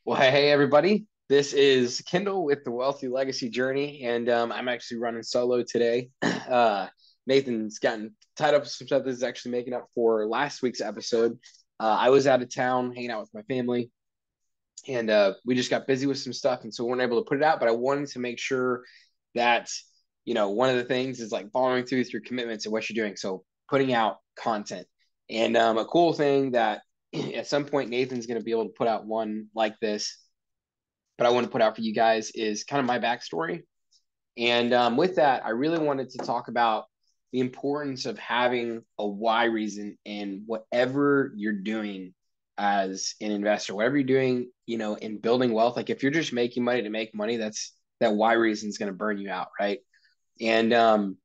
Well, hey everybody. This is Kendall with the Wealthy Legacy Journey, and I'm actually running solo today. Nathan's gotten tied up with some stuff that is actually making up for last week's episode. I was out of town hanging out with my family, and we just got busy with some stuff, and so we weren't able to put it out. But I wanted to make sure that one of the things is like following through with your commitments and what you're doing. So putting out content, and a cool thing that at some point Nathan's going to be able to put out one like this but I want to put out for you guys is kind of my backstory. And with that, I really wanted to talk about the importance of having a why reason in whatever you're doing as an investor, whatever you're doing, in building wealth. Like if you're just making money to make money, that why reason is going to burn you out, right? And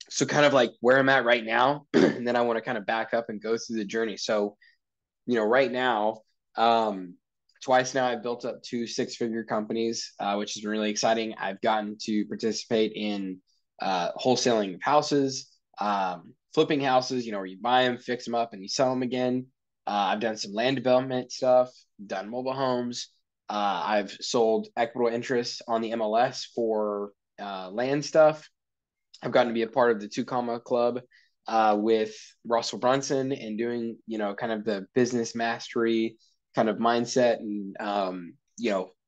so kind of like where I'm at right now, and then I want to kind of back up and go through the journey. So right now, twice now I've built up two six-figure companies, which has been really exciting. I've gotten to participate in wholesaling of houses, flipping houses, where you buy them, fix them up, and you sell them again. I've done some land development stuff, done mobile homes. I've sold equitable interest on the MLS for land stuff. I've gotten to be a part of the Two Comma Club with Russell Brunson and doing, kind of the business mastery kind of mindset and,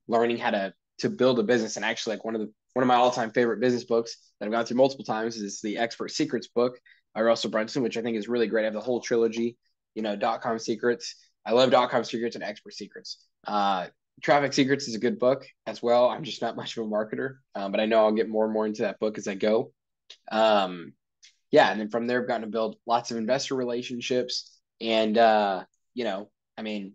learning how to build a business. And actually, like one of my all time favorite business books that I've gone through multiple times is the Expert Secrets book by Russell Brunson, which I think is really great. I have the whole trilogy, .com secrets. I love .com secrets and Expert Secrets. Traffic Secrets is a good book as well. I'm just not much of a marketer, but I know I'll get more and more into that book as I go. Um, yeah, and then from there, I've gotten to build lots of investor relationships. And, I mean,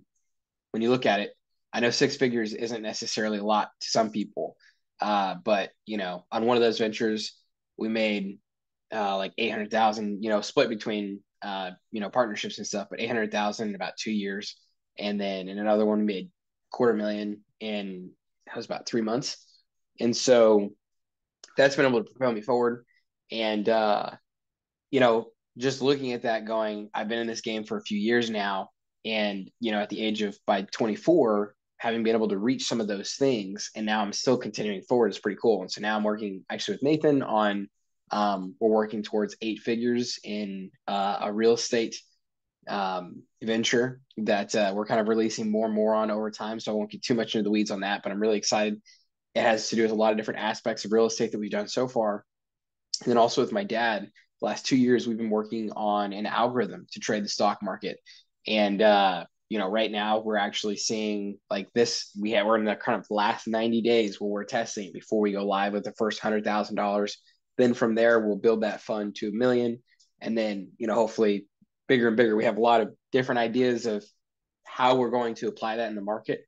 when you look at it, I know six figures isn't necessarily a lot to some people. But, on one of those ventures, we made like 800,000, split between, partnerships and stuff, but 800,000 in about 2 years. And then in another one, we made quarter million in, that was about 3 months. And so that's been able to propel me forward. And, just looking at that going, I've been in this game for a few years now. And, at the age of by 24, having been able to reach some of those things, and now I'm still continuing forward is pretty cool. And so now I'm working actually with Nathan on, we're working towards 8 figures in a real estate venture that we're kind of releasing more and more on over time. So I won't get too much into the weeds on that, but I'm really excited. It has to do with a lot of different aspects of real estate that we've done so far. And then also with my dad, the last 2 years, we've been working on an algorithm to trade the stock market. And, right now we're actually seeing like this, we're in the kind of last 90 days where we're testing it before we go live with the first $100,000. Then from there, we'll build that fund to 1 million. And then, hopefully bigger and bigger. We have a lot of different ideas of how we're going to apply that in the market.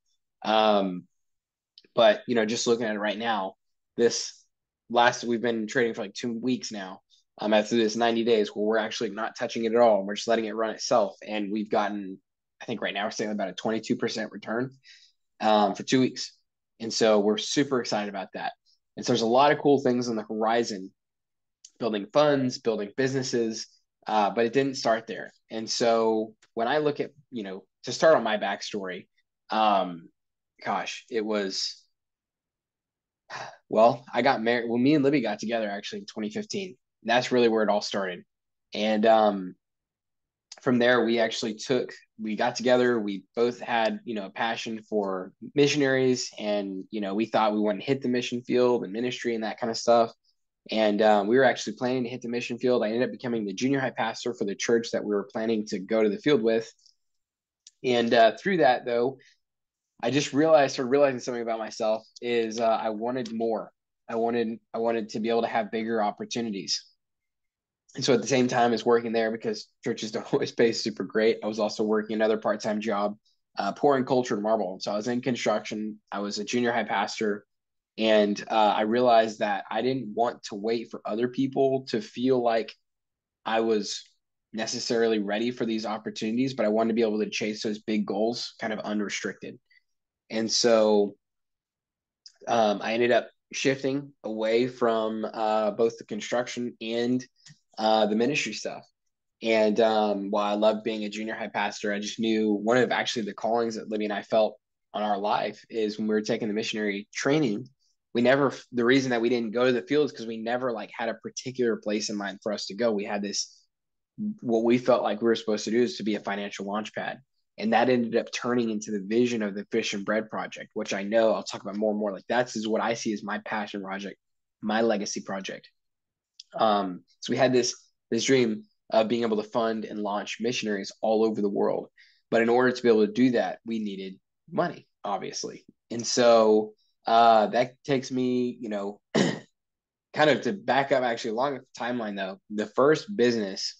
But, just looking at it right now, this we've been trading for like 2 weeks now. After this 90 days where we're actually not touching it at all. We're just letting it run itself. And we've gotten, I think right now we're saying about a 22% return for 2 weeks. And so we're super excited about that. And so there's a lot of cool things on the horizon, building funds, building businesses, but it didn't start there. And so when I look at, to start on my backstory, it was, well, I got married. Well, me and Libby got together actually in 2015. That's really where it all started. And from there, we got together. We both had, a passion for missionaries. And, we thought we wanted to hit the mission field and ministry and that kind of stuff. And we were actually planning to hit the mission field. I ended up becoming the junior high pastor for the church that we were planning to go to the field with. And through that, though, I just started realizing something about myself is I wanted more. I wanted to be able to have bigger opportunities. And so at the same time as working there, because churches don't always pay super great, I was also working another part-time job, pouring cultured marble. So I was in construction. I was a junior high pastor. And I realized that I didn't want to wait for other people to feel like I was necessarily ready for these opportunities, but I wanted to be able to chase those big goals kind of unrestricted. And so I ended up shifting away from both the construction and the ministry stuff. And while I loved being a junior high pastor, I just knew one of actually the callings that Libby and I felt on our life is when we were taking the missionary training. We never, the reason that we didn't go to the field is because we never like had a particular place in mind for us to go. We had this, what we felt like we were supposed to do is to be a financial launch pad. And that ended up turning into the vision of the Fish and Bread Project, which I know I'll talk about more and more. Like that's is what I see as my passion project, my legacy project. So we had this dream of being able to fund and launch missionaries all over the world. But in order to be able to do that, we needed money, obviously. And so that takes me, kind of to back up actually along the timeline though. The first business,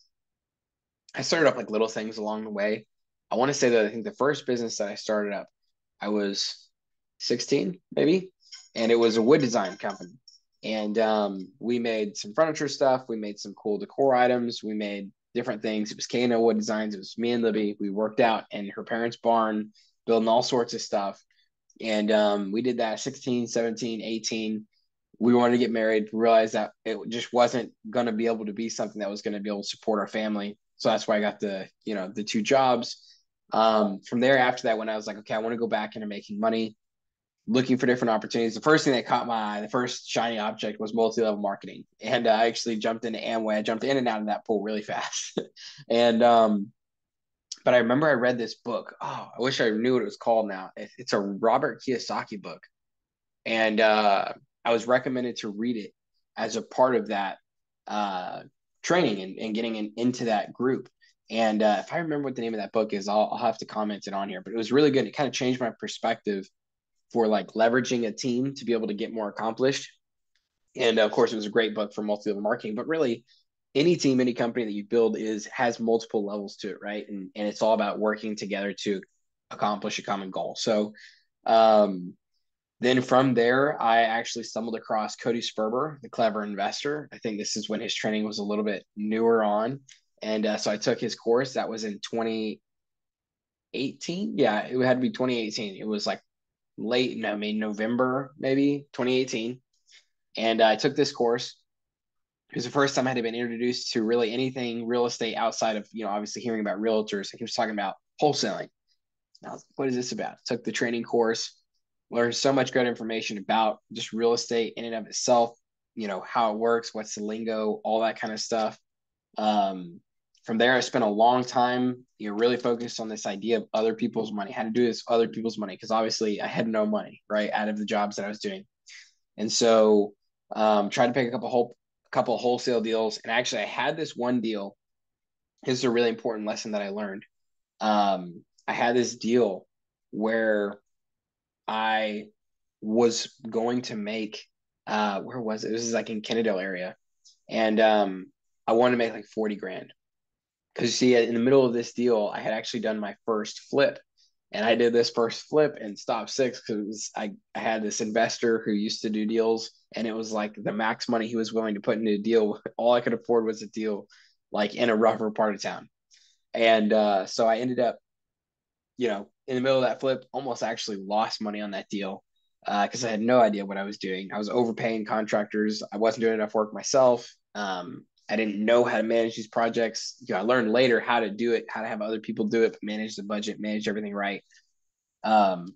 I started up like little things along the way. I want to say that I think the first business that I started up, I was 16 maybe, and it was a wood design company. And we made some furniture stuff. We made some cool decor items. We made different things. It was Kano Wood Designs. It was me and Libby. We worked out in her parents' barn, building all sorts of stuff. And we did that 16, 17, 18. We wanted to get married, realized that it just wasn't going to be able to be something that was going to be able to support our family. So that's why I got the two jobs. From there, after that, when I was like, okay, I want to go back into making money, looking for different opportunities. The first thing that caught my eye, the first shiny object was multi-level marketing. And I actually jumped into Amway. I jumped in and out of that pool really fast. and but I remember I read this book. Oh, I wish I knew what it was called now. It's a Robert Kiyosaki book. And I was recommended to read it as a part of that uh, training and getting into that group. And if I remember what the name of that book is, I'll have to comment it on here. But it was really good. It kind of changed my perspective for like leveraging a team to be able to get more accomplished. And of course, it was a great book for multi-level marketing. But really, any team, any company that you build has multiple levels to it, right? And it's all about working together to accomplish a common goal. So um, then from there, I actually stumbled across Cody Sperber, the Clever Investor. I think this is when his training was a little bit newer on. And so I took his course. That was in 2018. Yeah, it had to be 2018. It was like late, no, I mean, November, maybe 2018. And I took this course. It was the first time I had been introduced to really anything real estate outside of, obviously hearing about realtors. He was talking about wholesaling. And I was like, what is this about? Took the training course, learned so much good information about just real estate in and of itself, how it works, what's the lingo, all that kind of stuff. Um, from there, I spent a long time, really focused on this idea of other people's money, how to do this other people's money, because obviously I had no money, right, out of the jobs that I was doing. And so tried to pick a couple of wholesale deals. And actually, I had this one deal. This is a really important lesson that I learned. I had this deal where I was going to make where was it? This is like in Kendall area. And I wanted to make like 40 grand. Because you see, in the middle of this deal, I had actually done my first flip. And I did this first flip and stopped six because I had this investor who used to do deals, and it was like the max money he was willing to put into a deal. All I could afford was a deal like in a rougher part of town. And so I ended up, in the middle of that flip, almost actually lost money on that deal because I had no idea what I was doing. I was overpaying contractors. I wasn't doing enough work myself. I didn't know how to manage these projects. I learned later how to do it, how to have other people do it, but manage the budget, manage everything right. Um,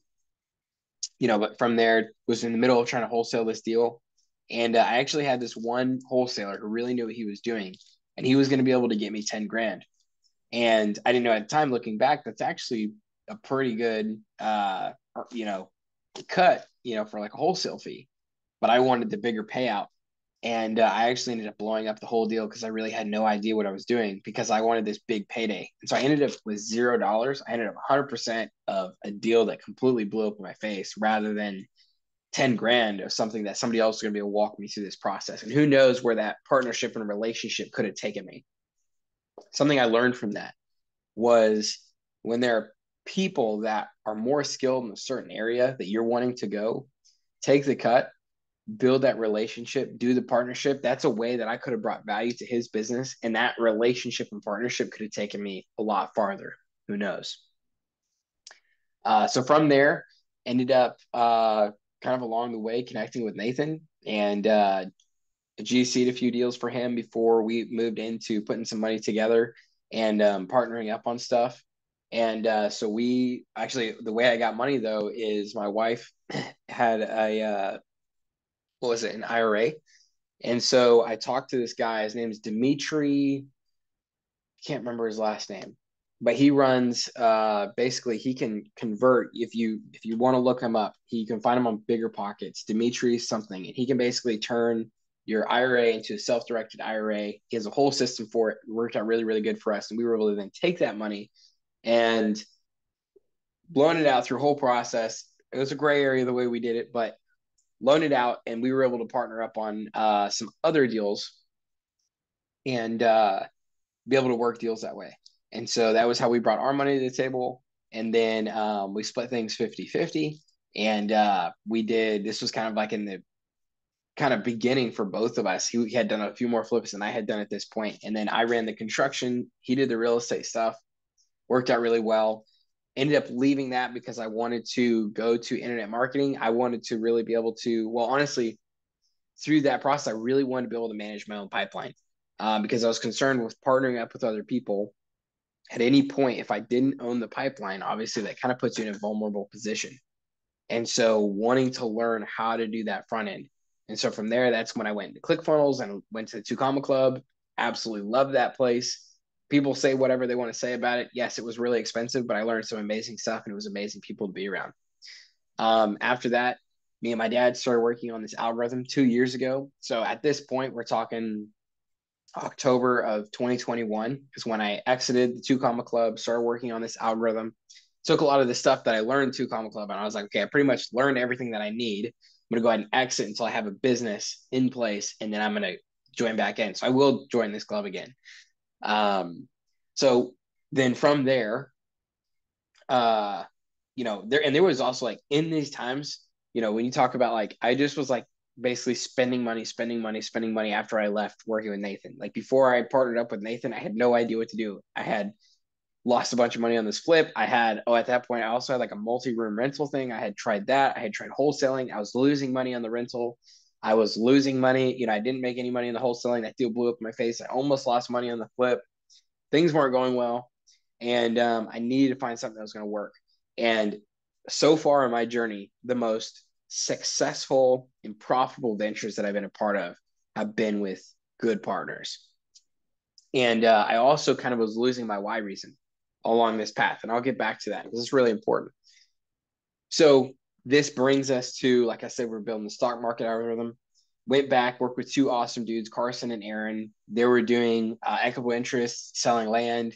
but from there, was in the middle of trying to wholesale this deal. And I actually had this one wholesaler who really knew what he was doing, and he was going to be able to get me 10 grand. And I didn't know at the time, looking back, that's actually a pretty good, cut, for like a wholesale fee. But I wanted the bigger payout. And I actually ended up blowing up the whole deal because I really had no idea what I was doing because I wanted this big payday. And so I ended up with $0. I ended up 100% of a deal that completely blew up in my face rather than 10 grand of something that somebody else is going to be able to walk me through this process. And who knows where that partnership and relationship could have taken me. Something I learned from that was when there are people that are more skilled in a certain area that you're wanting to go, take the cut, build that relationship, do the partnership. That's a way that I could have brought value to his business. And that relationship and partnership could have taken me a lot farther. Who knows? So from there, ended up kind of along the way connecting with Nathan and GC'd a few deals for him before we moved into putting some money together. and partnering up on stuff. And so we actually, the way I got money though is my wife had a what was it, an IRA. And so I talked to this guy. His name's Dimitri. I can't remember his last name, but he runs basically he can convert if you want to look him up, he can find him on Bigger Pockets, Dimitri something, and he can basically turn your IRA into a self-directed IRA. He has a whole system for it. It worked out really, really good for us. And we were able to then take that money and loan it out through a whole process. It was a gray area the way we did it, but loan it out, and we were able to partner up on some other deals and be able to work deals that way. And so that was how we brought our money to the table. And then we split things 50-50. And we did, this was kind of like in the kind of beginning for both of us. He had done a few more flips than I had done at this point. And then I ran the construction. He did the real estate stuff, worked out really well. Ended up leaving that because I wanted to go to internet marketing. I wanted to really be able to, well, honestly, through that process, I really wanted to be able to manage my own pipeline because I was concerned with partnering up with other people. At any point, if I didn't own the pipeline, obviously that kind of puts you in a vulnerable position. And so wanting to learn how to do that front end. And so from there, that's when I went into ClickFunnels and went to the Two Comma Club. Absolutely loved that place. People say whatever they want to say about it. Yes, it was really expensive, but I learned some amazing stuff and it was amazing people to be around. After that, me and my dad started working on this algorithm 2 years ago. So at this point, we're talking October of 2021 is when I exited the Two Comma Club, started working on this algorithm. Took a lot of the stuff that I learned Two Comma Club, and I was like, okay, I pretty much learned everything that I need. I'm gonna go ahead and exit until I have a business in place, and then I'm gonna join back in. So I will join this club again. So then from there, uh, there was also like in these times, when you talk about like I just was like basically spending money after I left working with Nathan. Like before I partnered up with Nathan, I had no idea what to do. I had lost a bunch of money on this flip. I had at that point I also had like a multi-room rental thing. I had tried that. I had tried wholesaling. I was losing money on the rental. I was losing money. I didn't make any money in the wholesaling. That deal blew up in my face. I almost lost money on the flip. Things weren't going well, and I needed to find something that was going to work. And so far in my journey, the most successful and profitable ventures that I've been a part of have been with good partners. And I also kind of was losing my why reason along this path. And I'll get back to that because it's really important. So this brings us to, like I said, we're building the stock market algorithm. Went back, worked with two awesome dudes, Carson and Aaron. They were doing equitable interest, selling land.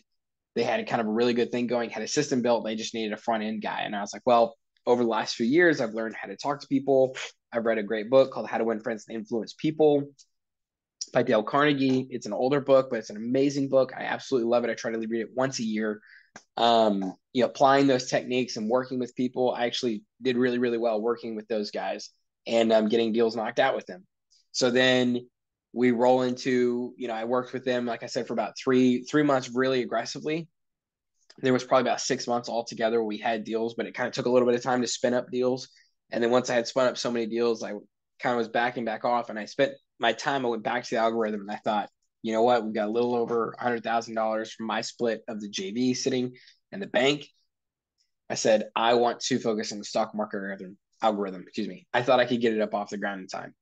They had a kind of a really good thing going, had a system built. They just needed a front end guy. And I was like, well, over the last few years, I've learned how to talk to people. I've read a great book called How to Win Friends and Influence People by Dale Carnegie. It's an older book, but it's an amazing book. I absolutely love it. I try to read it once a year. Applying those techniques and working with people, I actually did really, really well working with those guys and getting deals knocked out with them. So then we roll into, I worked with them, like I said, for about three months really aggressively. There was probably about 6 months altogether we had deals, but it kind of took a little bit of time to spin up deals. And then once I had spun up so many deals, I kind of was backing back off, and I spent my time. I went back to the algorithm, and I thought, you know what? We've got a little over $100,000 from my split of the JV sitting in the bank. I said, I want to focus on the stock market algorithm. Excuse me. I thought I could get it up off the ground in time.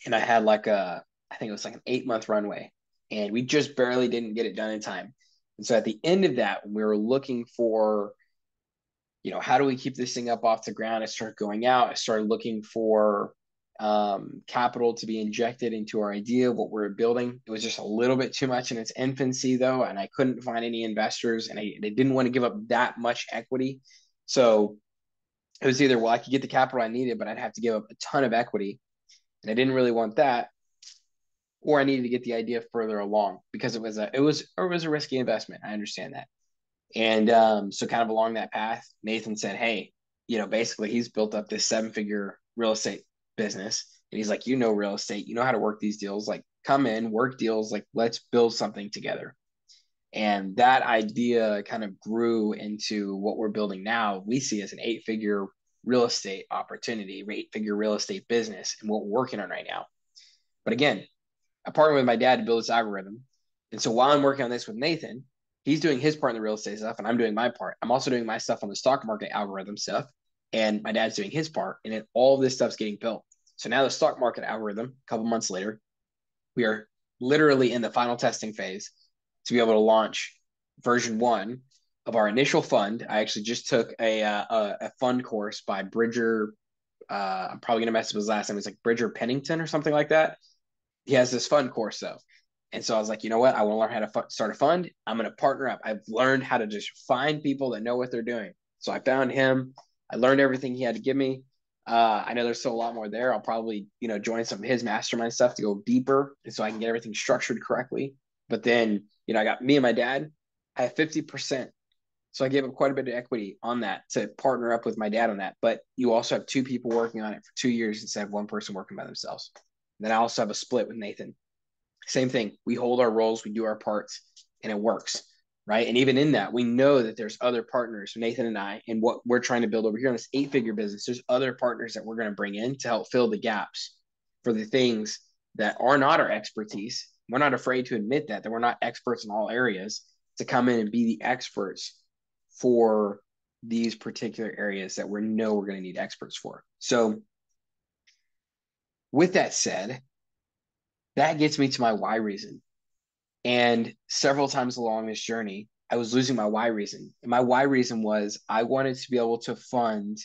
And I had I think it was like an 8-month runway, and we just barely didn't get it done in time. And so at the end of that, when we were looking for, how do we keep this thing up off the ground? I started going out. I started looking for capital to be injected into our idea, what we're building. It was just a little bit too much in its infancy, though, and I couldn't find any investors, and I didn't want to give up that much equity. So it was either, well, I could get the capital I needed, but I'd have to give up a ton of equity, and I didn't really want that, or I needed to get the idea further along because it was a risky investment. I understand that. And so kind of along that path, Nathan said, hey, basically he's built up this 7-figure real estate business. And he's like, real estate, you know how to work these deals, like come in, work deals, like let's build something together. And that idea kind of grew into what we're building now. We see as an 8-figure real estate opportunity, 8-figure real estate business, and what we're working on right now. But again, I partnered with my dad to build this algorithm. And so while I'm working on this with Nathan, he's doing his part in the real estate stuff, and I'm doing my part. I'm also doing my stuff on the stock market algorithm stuff, and my dad's doing his part, and then all this stuff's getting built. So now the stock market algorithm, a couple months later, we are literally in the final testing phase to be able to launch version 1 of our initial fund. I actually just took a fund course by Bridger. I'm probably gonna mess up his last name. It's like Bridger Pennington or something like that. He has this fund course though. And so I was like, you know what? I want to learn how to start a fund. I'm going to partner up. I've learned how to just find people that know what they're doing. So I found him. I learned everything he had to give me. I know there's still a lot more there. I'll probably, join some of his mastermind stuff to go deeper, and so I can get everything structured correctly. But then, I got me and my dad. I have 50%. So I gave up quite a bit of equity on that to partner up with my dad on that. But you also have two people working on it for 2 years instead of one person working by themselves. And then I also have a split with Nathan. Same thing. We hold our roles, we do our parts, and it works, right? And even in that, we know that there's other partners, Nathan and I, and what we're trying to build over here in this 8-figure business. There's other partners that we're going to bring in to help fill the gaps for the things that are not our expertise. We're not afraid to admit that we're not experts in all areas, to come in and be the experts for these particular areas that we know we're going to need experts for. So with that said, that gets me to my why reason. And several times along this journey, I was losing my why reason. And my why reason was I wanted to be able to fund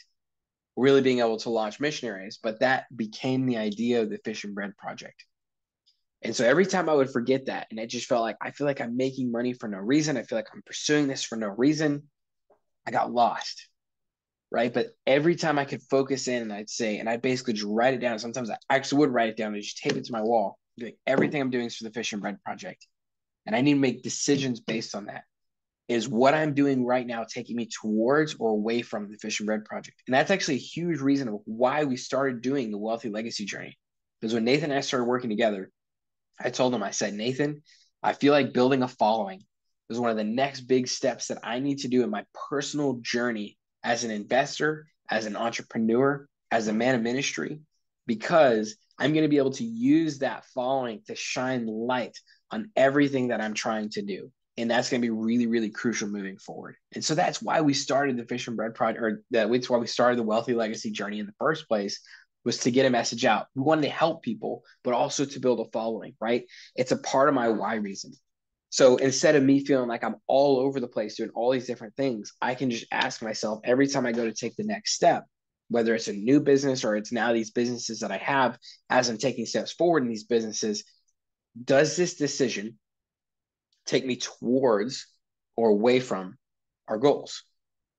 really being able to launch missionaries, but that became the idea of the Fish and Bread Project. And so every time I would forget that, and it just felt like I feel like I'm making money for no reason. I feel like I'm pursuing this for no reason. I got lost, right? But every time I could focus in and I'd say, and I basically just write it down. Sometimes I actually would write it down and just tape it to my wall. Like, everything I'm doing is for the Fish and Bread Project. And I need to make decisions based on that. Is what I'm doing right now taking me towards or away from the Fish and Bread Project? And that's actually a huge reason of why we started doing the Wealthy Legacy Journey. Because when Nathan and I started working together, I told him, I said, Nathan, I feel like building a following is one of the next big steps that I need to do in my personal journey as an investor, as an entrepreneur, as a man of ministry, because I'm going to be able to use that following to shine light on everything that I'm trying to do. And that's going to be really, really crucial moving forward. And so that's why we started the Fish and Bread Project, or that's why we started the Wealthy Legacy Journey in the first place, was to get a message out. We wanted to help people, but also to build a following, right? It's a part of my why reason. So instead of me feeling like I'm all over the place doing all these different things, I can just ask myself every time I go to take the next step, whether it's a new business or it's now these businesses that I have, as I'm taking steps forward in these businesses, does this decision take me towards or away from our goals,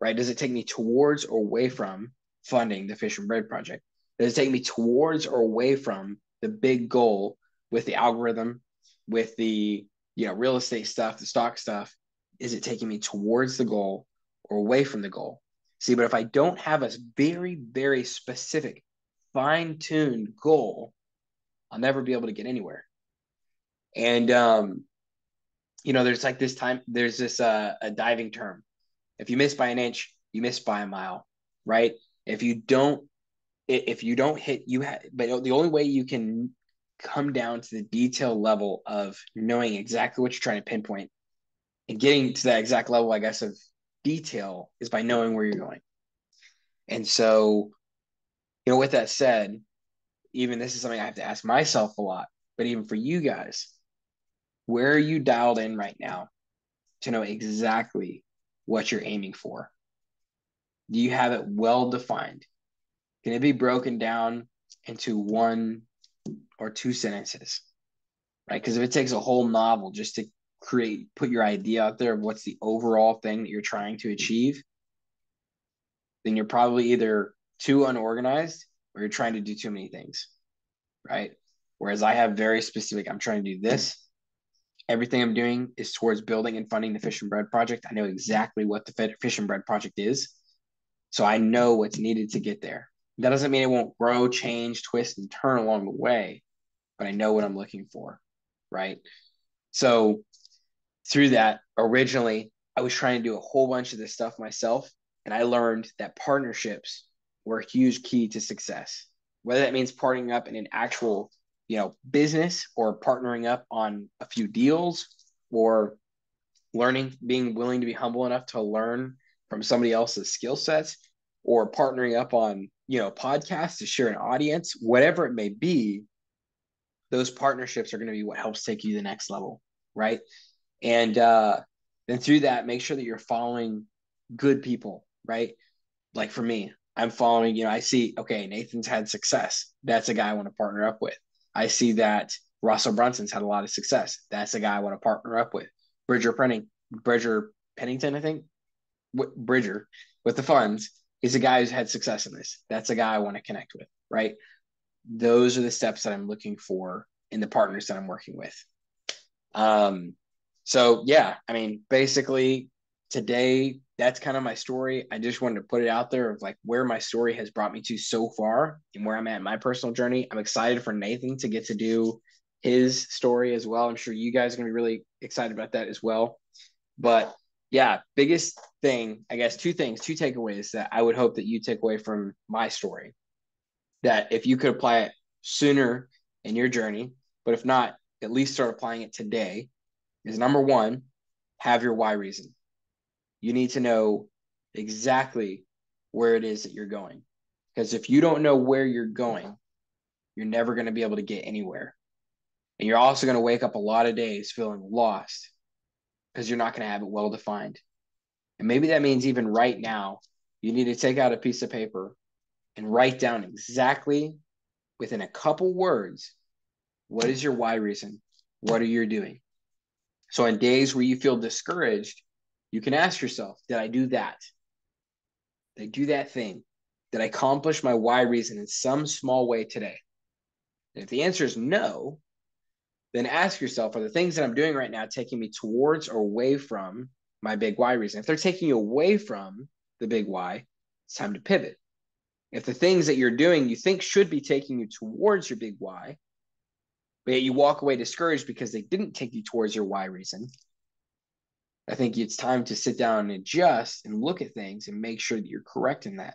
right? Does it take me towards or away from funding the Fish and Bread Project? Does it take me towards or away from the big goal with the algorithm, with the real estate stuff, the stock stuff? Is it taking me towards the goal or away from the goal? See, but if I don't have a very, very specific, fine-tuned goal, I'll never be able to get anywhere. And there's like this time, there's this a diving term. If you miss by an inch, you miss by a mile, right? If you don't hit, but the only way you can come down to the detail level of knowing exactly what you're trying to pinpoint and getting to that exact level, I guess, of detail is by knowing where you're going. And so, with that said, even this is something I have to ask myself a lot, but even for you guys, where are you dialed in right now to know exactly what you're aiming for? Do you have it well defined? Can it be broken down into 1 or 2 sentences, right? Because if it takes a whole novel just to put your idea out there of what's the overall thing that you're trying to achieve, then you're probably either too unorganized or you're trying to do too many things, right? Whereas I have very specific, I'm trying to do this. Everything I'm doing is towards building and funding the Fish and Bread Project. I know exactly what the Fish and Bread Project is. So I know what's needed to get there. That doesn't mean it won't grow, change, twist, and turn along the way, but I know what I'm looking for, right? So through that, originally, I was trying to do a whole bunch of this stuff myself, and I learned that partnerships were a huge key to success. Whether that means partnering up in an actual, business, or partnering up on a few deals, or being willing to be humble enough to learn from somebody else's skill sets, or partnering up on, podcasts to share an audience, whatever it may be, those partnerships are going to be what helps take you to the next level, right? And then through that, make sure that you're following good people, right? Like for me, I'm following, I see, okay, Nathan's had success. That's a guy I want to partner up with. I see that Russell Brunson's had a lot of success. That's a guy I want to partner up with. Bridger Pennington, I think, Bridger with the funds is a guy who's had success in this. That's a guy I want to connect with, right? Those are the steps that I'm looking for in the partners that I'm working with. So yeah, I mean, basically today, that's kind of my story. I just wanted to put it out there of like where my story has brought me to so far and where I'm at in my personal journey. I'm excited for Nathan to get to do his story as well. I'm sure you guys are going to be really excited about that as well. But yeah, biggest thing, I guess, two takeaways that I would hope that you take away from my story, that if you could apply it sooner in your journey, but if not, at least start applying it today, is number one, have your why reason. You need to know exactly where it is that you're going. Because if you don't know where you're going, you're never going to be able to get anywhere. And you're also going to wake up a lot of days feeling lost because you're not going to have it well defined. And maybe that means even right now, you need to take out a piece of paper and write down exactly within a couple words, what is your why reason? What are you doing? So on days where you feel discouraged, you can ask yourself, did I do that? Did I do that thing? Did I accomplish my why reason in some small way today? And if the answer is no, then ask yourself, are the things that I'm doing right now taking me towards or away from my big why reason? If they're taking you away from the big why, it's time to pivot. If the things that you're doing you think should be taking you towards your big why, but yet you walk away discouraged because they didn't take you towards your why reason, I think it's time to sit down and adjust and look at things and make sure that you're correct in that.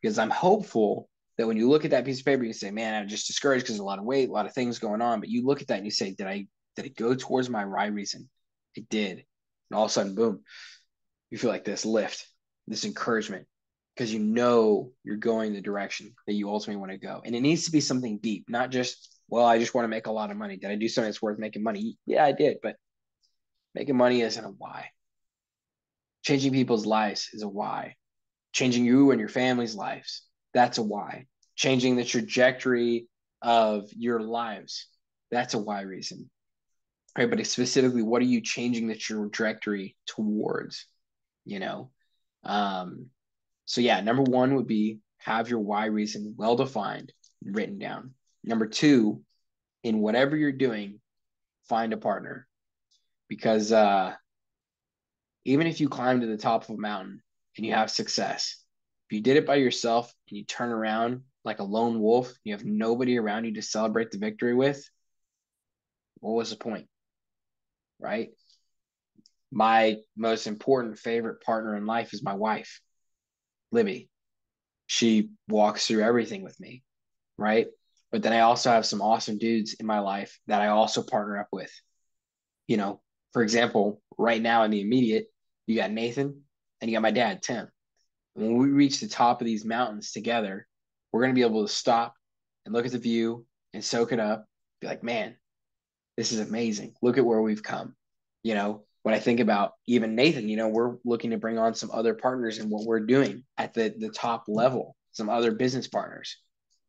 Because I'm hopeful that when you look at that piece of paper, you say, man, I'm just discouraged because there's a lot of weight, a lot of things going on. But you look at that and you say, did it go towards my why reason? It did. And all of a sudden, boom, you feel like this lift, this encouragement, because you know you're going the direction that you ultimately want to go. And it needs to be something deep, not just, well, I just want to make a lot of money. Did I do something that's worth making money? Yeah, I did. But making money isn't a why. Changing people's lives is a why. Changing you and your family's lives, that's a why. Changing the trajectory of your lives, that's a why reason. Right? But specifically, what are you changing the trajectory towards? You know? So yeah, number one would be have your why reason well defined, written down. Number two, in whatever you're doing, find a partner. Because even if you climb to the top of a mountain and you have success, if you did it by yourself and you turn around like a lone wolf, you have nobody around you to celebrate the victory with, what was the point? Right? My most important favorite partner in life is my wife, Libby. She walks through everything with me, right? But then I also have some awesome dudes in my life that I also partner up with. For example, right now in the immediate, you got Nathan and you got my dad, Tim. When we reach the top of these mountains together, we're going to be able to stop and look at the view and soak it up. Be like, man, this is amazing. Look at where we've come. When I think about even Nathan, we're looking to bring on some other partners in what we're doing at the top level, some other business partners.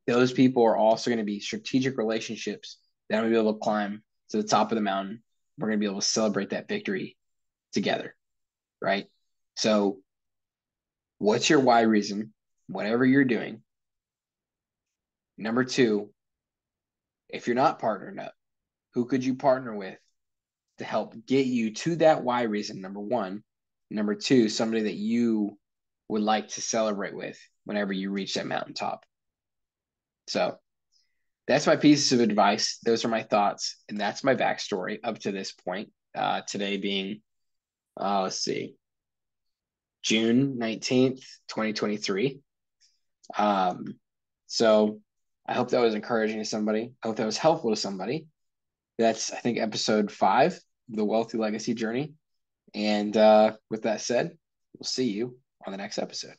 Those people are also going to be strategic relationships that I'm going to be able to climb to the top of the mountain. We're going to be able to celebrate that victory together. Right. So what's your why reason, whatever you're doing? Number two, if you're not partnering up, who could you partner with to help get you to that why reason? Number one. Number two, somebody that you would like to celebrate with whenever you reach that mountaintop. So that's my pieces of advice. Those are my thoughts. And that's my backstory up to this point. Today being, let's see, June 19th, 2023. So I hope that was encouraging to somebody. I hope that was helpful to somebody. That's, I think, episode 5. the wealthy legacy journey. And with that said, we'll see you on the next episode.